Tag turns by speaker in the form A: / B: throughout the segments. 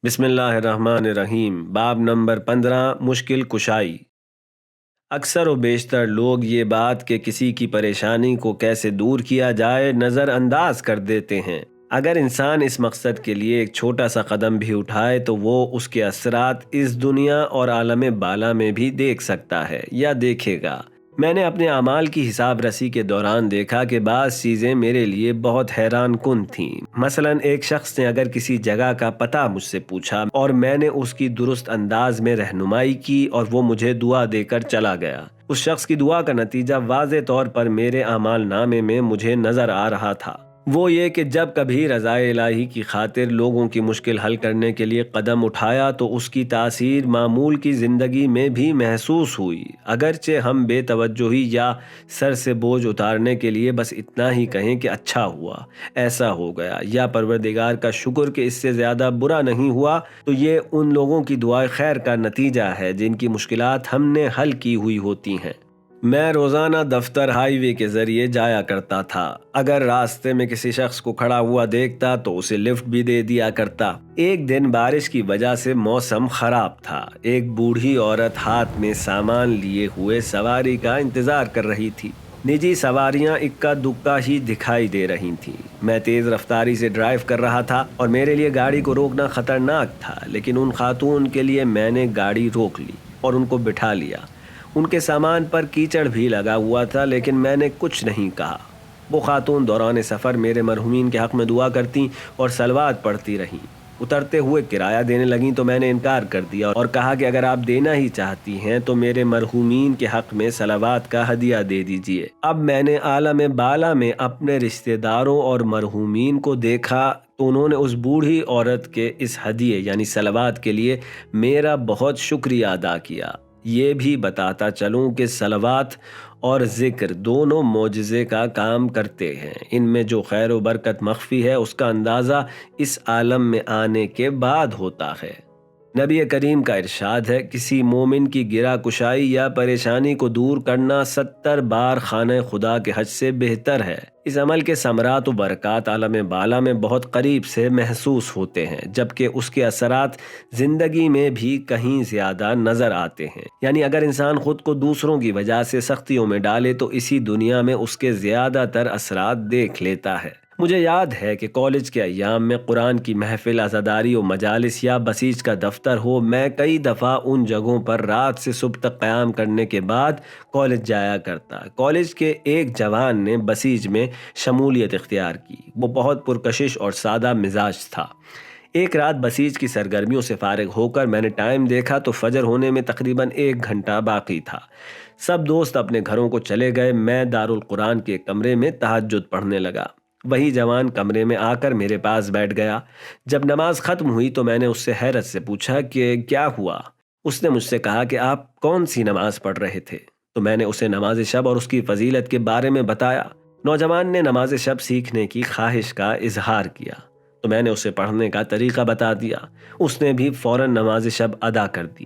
A: بسم اللہ الرحمن الرحیم۔ باب نمبر 15، مشکل کشائی۔ اکثر و بیشتر لوگ یہ بات کہ کسی کی پریشانی کو کیسے دور کیا جائے نظر انداز کر دیتے ہیں۔ اگر انسان اس مقصد کے لیے ایک چھوٹا سا قدم بھی اٹھائے تو وہ اس کے اثرات اس دنیا اور عالم بالا میں بھی دیکھ سکتا ہے یا دیکھے گا۔ میں نے اپنے اعمال کی حساب رسی کے دوران دیکھا کہ بعض چیزیں میرے لیے بہت حیران کن تھیں۔ مثلا ایک شخص نے اگر کسی جگہ کا پتہ مجھ سے پوچھا اور میں نے اس کی درست انداز میں رہنمائی کی اور وہ مجھے دعا دے کر چلا گیا۔ اس شخص کی دعا کا نتیجہ واضح طور پر میرے اعمال نامے میں مجھے نظر آ رہا تھا۔ وہ یہ کہ جب کبھی رضائے الہی کی خاطر لوگوں کی مشکل حل کرنے کے لیے قدم اٹھایا تو اس کی تاثیر معمول کی زندگی میں بھی محسوس ہوئی۔ اگرچہ ہم بے توجہی یا سر سے بوجھ اتارنے کے لیے بس اتنا ہی کہیں کہ اچھا ہوا، ایسا ہو گیا، یا پروردگار کا شکر کہ اس سے زیادہ برا نہیں ہوا، تو یہ ان لوگوں کی دعائے خیر کا نتیجہ ہے جن کی مشکلات ہم نے حل کی ہوئی ہوتی ہیں۔ میں روزانہ دفتر ہائی وے کے ذریعے جایا کرتا تھا۔ اگر راستے میں کسی شخص کو کھڑا ہوا دیکھتا تو اسے لفٹ بھی دے دیا کرتا۔ ایک دن بارش کی وجہ سے موسم خراب تھا۔ ایک بوڑھی عورت ہاتھ میں سامان لیے ہوئے سواری کا انتظار کر رہی تھی۔ نجی سواریاں اکا دکا ہی دکھائی دے رہی تھیں۔ میں تیز رفتاری سے ڈرائیو کر رہا تھا اور میرے لیے گاڑی کو روکنا خطرناک تھا، لیکن ان خاتون کے لیے میں نے گاڑی روک لی اور ان کو بٹھا لیا۔ ان کے سامان پر کیچڑ بھی لگا ہوا تھا، لیکن میں نے کچھ نہیں کہا۔ وہ خاتون دوران سفر میرے مرحومین کے حق میں دعا کرتی اور صلوات پڑھتی رہیں۔ اترتے ہوئے کرایہ دینے لگیں تو میں نے انکار کر دیا اور کہا کہ اگر آپ دینا ہی چاہتی ہیں تو میرے مرحومین کے حق میں صلوات کا ہدیہ دے دیجئے۔ اب میں نے عالم بالا میں اپنے رشتہ داروں اور مرحومین کو دیکھا تو انہوں نے اس بوڑھی عورت کے اس ہدیے یعنی صلوات کے لیے میرا بہت شکریہ ادا کیا۔ یہ بھی بتاتا چلوں کہ صلوات اور ذکر دونوں معجزے کا کام کرتے ہیں۔ ان میں جو خیر و برکت مخفی ہے اس کا اندازہ اس عالم میں آنے کے بعد ہوتا ہے۔ نبی کریم کا ارشاد ہے، کسی مومن کی گرہ کشائی یا پریشانی کو دور کرنا 70 بار خانہ خدا کے حج سے بہتر ہے۔ اس عمل کے ثمرات و برکات عالم بالا میں بہت قریب سے محسوس ہوتے ہیں، جبکہ اس کے اثرات زندگی میں بھی کہیں زیادہ نظر آتے ہیں۔ یعنی اگر انسان خود کو دوسروں کی وجہ سے سختیوں میں ڈالے تو اسی دنیا میں اس کے زیادہ تر اثرات دیکھ لیتا ہے۔ مجھے یاد ہے کہ کالج کے ایام میں قرآن کی محفل، عزاداری و مجالس یا بسیج کا دفتر ہو، میں کئی دفعہ ان جگہوں پر رات سے صبح تک قیام کرنے کے بعد کالج جایا کرتا۔ کالج کے ایک جوان نے بسیج میں شمولیت اختیار کی۔ وہ بہت پرکشش اور سادہ مزاج تھا۔ ایک رات بسیج کی سرگرمیوں سے فارغ ہو کر میں نے ٹائم دیکھا تو فجر ہونے میں تقریباً 1 گھنٹہ باقی تھا۔ سب دوست اپنے گھروں کو چلے گئے۔ میں دارالقرآن کے کمرے میں تہجد پڑھنے لگا۔ وہی جوان کمرے میں آ کر میرے پاس بیٹھ گیا۔ جب نماز ختم ہوئی تو میں نے اس سے حیرت سے پوچھا کہ کیا ہوا؟ اس نے مجھ سے کہا کہ آپ کون سی نماز پڑھ رہے تھے؟ تو میں نے اسے نماز شب اور اس کی فضیلت کے بارے میں بتایا۔ نوجوان نے نماز شب سیکھنے کی خواہش کا اظہار کیا تو میں نے اسے پڑھنے کا طریقہ بتا دیا۔ اس نے بھی فوراً نماز شب ادا کر دی۔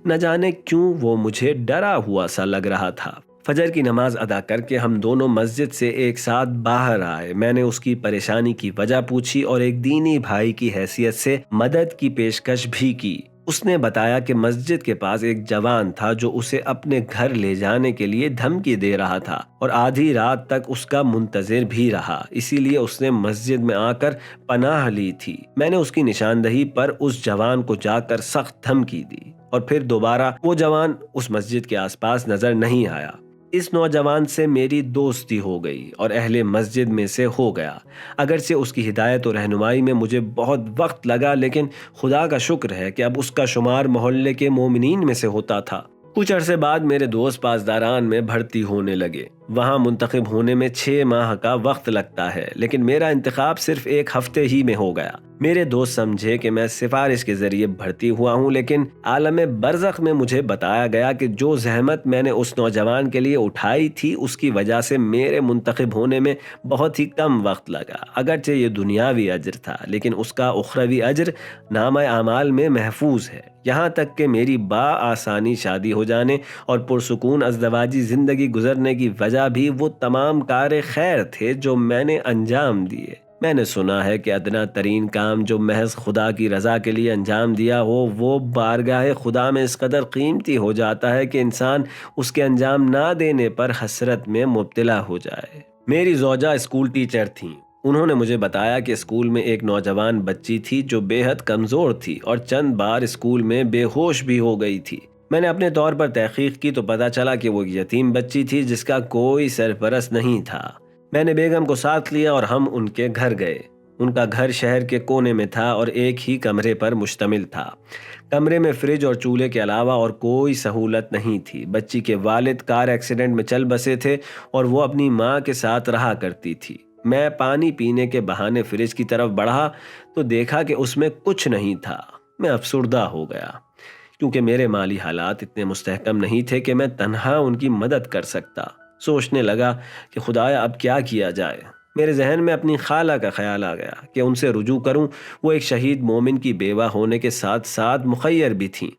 A: نہ جانے کیوں وہ مجھے ڈرا ہوا سا لگ رہا تھا۔ فجر کی نماز ادا کر کے ہم دونوں مسجد سے ایک ساتھ باہر آئے۔ میں نے اس کی پریشانی کی وجہ پوچھی اور ایک دینی بھائی کی حیثیت سے مدد کی پیشکش بھی کی۔ اس نے بتایا کہ مسجد کے پاس ایک جوان تھا جو اسے اپنے گھر لے جانے کے لیے دھمکی دے رہا تھا اور آدھی رات تک اس کا منتظر بھی رہا، اسی لیے اس نے مسجد میں آ کر پناہ لی تھی۔ میں نے اس کی نشاندہی پر اس جوان کو جا کر سخت دھمکی دی اور پھر دوبارہ وہ جوان اس مسجد کے آس پاس نظر نہیں آیا۔ اس نوجوان سے میری دوستی ہو گئی اور اہل مسجد میں سے ہو گیا۔ اگرچہ اس کی ہدایت و رہنمائی میں مجھے بہت وقت لگا، لیکن خدا کا شکر ہے کہ اب اس کا شمار محلے کے مومنین میں سے ہوتا تھا۔ کچھ عرصے بعد میرے دوست پاسداران میں بھرتی ہونے لگے۔ وہاں منتخب ہونے میں 6 ماہ کا وقت لگتا ہے، لیکن میرا انتخاب صرف 1 ہفتے ہی میں ہو گیا۔ میرے دوست سمجھے کہ میں سفارش کے ذریعے بھرتی ہوا ہوں، لیکن عالم برزخ میں مجھے بتایا گیا کہ جو زحمت میں نے اس نوجوان کے لیے اٹھائی تھی اس کی وجہ سے میرے منتخب ہونے میں بہت ہی کم وقت لگا۔ اگرچہ یہ دنیاوی اجر تھا، لیکن اس کا اخروی اجر نامہ اعمال میں محفوظ ہے۔ یہاں تک کہ میری آسانی شادی ہو جانے اور پرسکون ازدواجی زندگی گزرنے کی وجہ بھی وہ تمام کار خیر تھے جو میں نے انجام دیے۔ میں نے سنا ہے کہ ادنا ترین کام جو محض خدا کی رضا کے لیے انجام دیا ہو وہ بارگاہ خدا میں اس قدر قیمتی ہو جاتا ہے کہ انسان اس کے انجام نہ دینے پر حسرت میں مبتلا ہو جائے۔ میری زوجہ اسکول ٹیچر تھیں۔ انہوں نے مجھے بتایا کہ اسکول میں ایک نوجوان بچی تھی جو بے حد کمزور تھی اور چند بار اسکول میں بے ہوش بھی ہو گئی تھی۔ میں نے اپنے طور پر تحقیق کی تو پتہ چلا کہ وہ ایک یتیم بچی تھی جس کا کوئی سرپرست نہیں تھا۔ میں نے بیگم کو ساتھ لیا اور ہم ان کے گھر گئے۔ ان کا گھر شہر کے کونے میں تھا اور ایک ہی کمرے پر مشتمل تھا۔ کمرے میں فریج اور چولہے کے علاوہ اور کوئی سہولت نہیں تھی۔ بچی کے والد کار ایکسیڈنٹ میں چل بسے تھے اور وہ اپنی ماں کے ساتھ رہا کرتی تھی۔ میں پانی پینے کے بہانے فریج کی طرف بڑھا تو دیکھا کہ اس میں کچھ نہیں تھا۔ میں افسردہ ہو گیا کیونکہ میرے مالی حالات اتنے مستحکم نہیں تھے کہ میں تنہا ان کی مدد کر سکتا۔ سوچنے لگا کہ خدایا اب کیا کیا جائے۔ میرے ذہن میں اپنی خالہ کا خیال آ گیا کہ ان سے رجوع کروں۔ وہ ایک شہید مومن کی بیوہ ہونے کے ساتھ ساتھ مخیر بھی تھیں۔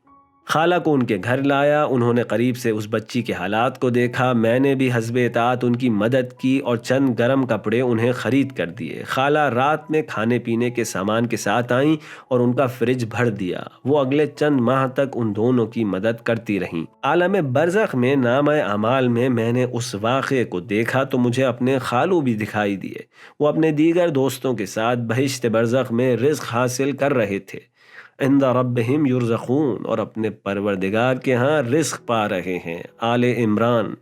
A: خالہ کو ان کے گھر لایا۔ انہوں نے قریب سے اس بچی کے حالات کو دیکھا۔ میں نے بھی حسب اطاعت ان کی مدد کی اور چند گرم کپڑے انہیں خرید کر دیے۔ خالہ رات میں کھانے پینے کے سامان کے ساتھ آئیں اور ان کا فریج بھر دیا۔ وہ اگلے چند ماہ تک ان دونوں کی مدد کرتی رہیں۔ عالم برزخ میں نامہ اعمال میں نے اس واقعے کو دیکھا تو مجھے اپنے خالو بھی دکھائی دیے۔ وہ اپنے دیگر دوستوں کے ساتھ بہشت برزخ میں رزق حاصل کر رہے تھے، عند ربہم یرزقون، اور اپنے پروردگار کے ہاں رزق پا رہے ہیں۔ آل عمران۔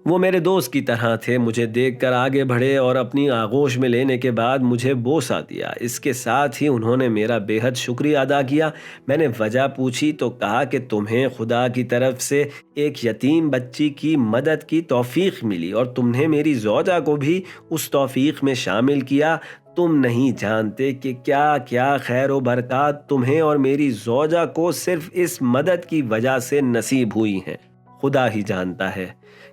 A: وہ میرے دوست کی طرح تھے۔ مجھے دیکھ کر آگے بڑھے اور اپنی آغوش میں لینے کے بعد مجھے بوسہ دیا۔ اس کے ساتھ ہی انہوں نے میرا بے حد شکریہ ادا کیا۔ میں نے وجہ پوچھی تو کہا کہ تمہیں خدا کی طرف سے ایک یتیم بچی کی مدد کی توفیق ملی اور تم نے میری زوجہ کو بھی اس توفیق میں شامل کیا۔ تم نہیں جانتے کہ کیا کیا خیر و برکات تمہیں اور میری زوجہ کو صرف اس مدد کی وجہ سے نصیب ہوئی ہیں۔ خدا ہی جانتا ہے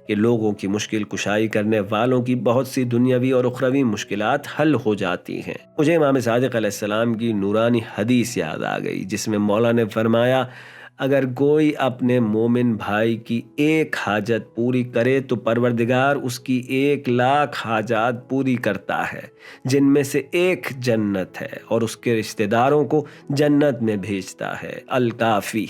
A: کہ لوگوں کی مشکل کشائی کرنے والوں کی بہت سی دنیاوی اور اخروی مشکلات حل ہو جاتی ہیں۔ مجھے امام صادق علیہ السلام کی نورانی حدیث یاد آ گئی جس میں مولا نے فرمایا، اگر کوئی اپنے مومن بھائی کی ایک حاجت پوری کرے تو پروردگار اس کی 1,00,000 حاجات پوری کرتا ہے، جن میں سے ایک جنت ہے، اور اس کے رشتہ داروں کو جنت میں بھیجتا ہے۔ الکافی۔